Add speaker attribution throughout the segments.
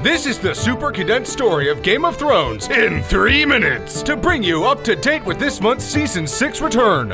Speaker 1: This is the super condensed story of Game of Thrones in 3 minutes to bring you up to date with this month's Season 6 return.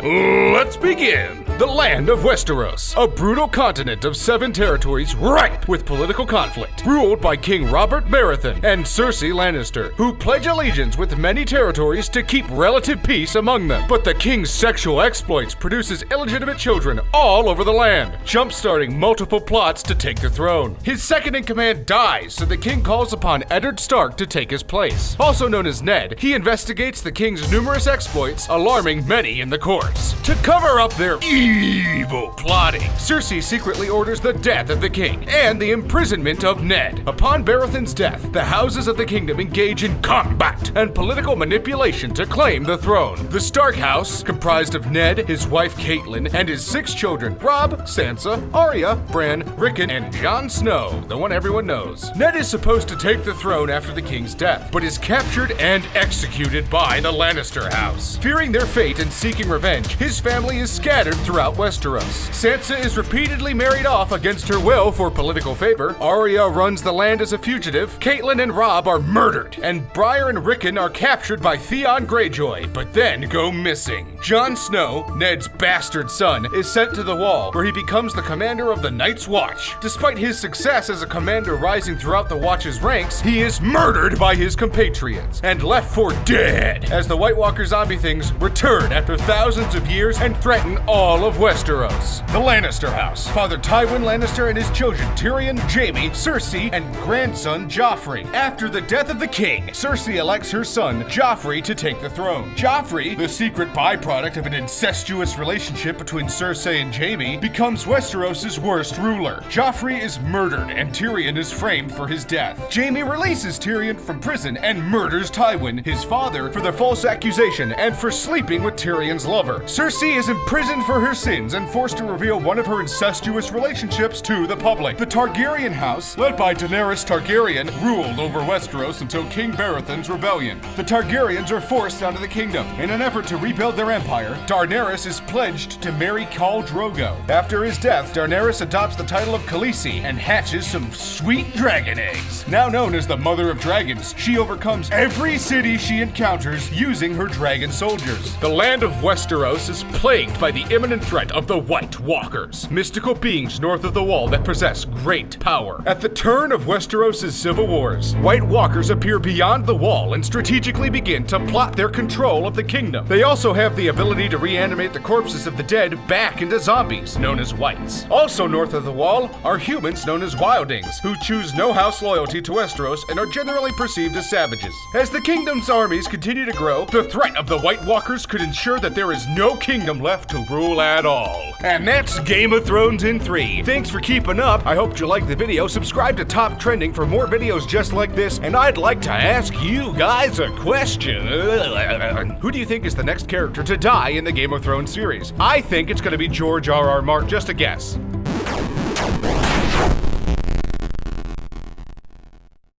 Speaker 1: Let's begin. The land of Westeros, a brutal continent of 7 territories ripe with political conflict, ruled by King Robert Baratheon and Cersei Lannister, who pledge allegiance with many territories to keep relative peace among them. But the king's sexual exploits produces illegitimate children all over the land, jump-starting multiple plots to take the throne. His second-in-command dies, so the king calls upon Eddard Stark to take his place. Also known as Ned, he investigates the king's numerous exploits, alarming many in the courts. To cover up their evil plotting, Cersei secretly orders the death of the king and the imprisonment of Ned. Upon Baratheon's death, the houses of the kingdom engage in combat and political manipulation to claim the throne. The Stark house, comprised of Ned, his wife Catelyn, and his 6 children, Robb, Sansa, Arya, Bran, Rickon, and Jon Snow, the one everyone knows. Ned is supposed to take the throne after the king's death, but is captured and executed by the Lannister house. Fearing their fate and seeking revenge, his family is scattered throughout Westeros. Sansa is repeatedly married off against her will for political favor. Arya runs the land as a fugitive. Catelyn and Robb are murdered, and Briar and Rickon are captured by Theon Greyjoy, but then go missing. Jon Snow, Ned's bastard son, is sent to the Wall, where he becomes the commander of the Night's Watch. Despite his success as a commander rising throughout the Watch's ranks, he is murdered by his compatriots and left for dead as the White Walker zombie things return after thousands of years and threaten all of Westeros. The Lannister house. Father Tywin Lannister and his children Tyrion, Jaime, Cersei, and grandson Joffrey. After the death of the king, Cersei elects her son Joffrey to take the throne. Joffrey, the secret byproduct of an incestuous relationship between Cersei and Jaime, becomes Westeros' worst ruler. Joffrey is murdered and Tyrion is framed for his death. Jaime releases Tyrion from prison and murders Tywin, his father, for the false accusation and for sleeping with Tyrion's lover. Cersei is imprisoned for her sins and forced to reveal one of her incestuous relationships to the public. The Targaryen house, led by Daenerys Targaryen, ruled over Westeros until King Baratheon's rebellion. The Targaryens are forced out of the kingdom. In an effort to rebuild their empire, Daenerys is pledged to marry Khal Drogo. After his death, Daenerys adopts the title of Khaleesi and hatches some sweet dragon eggs. Now known as the Mother of Dragons, she overcomes every city she encounters using her dragon soldiers. The land of Westeros is plagued by the imminent threat of the White Walkers, mystical beings north of the Wall that possess great power. At the turn of Westeros' civil wars, White Walkers appear beyond the Wall and strategically begin to plot their control of the kingdom. They also have the ability to reanimate the corpses of the dead back into zombies, known as Whites. Also north of the Wall are humans known as Wildings, who choose no house loyalty to Westeros and are generally perceived as savages. As the kingdom's armies continue to grow, the threat of the White Walkers could ensure that there is no kingdom left to rule at all. And that's Game of Thrones in 3. Thanks for keeping up. I hope you liked the video. Subscribe to Top Trending for more videos just like this, and I'd like to ask you guys a question. Who do you think is the next character to die in the Game of Thrones series? I think it's gonna be George R.R. Martin. Just a guess.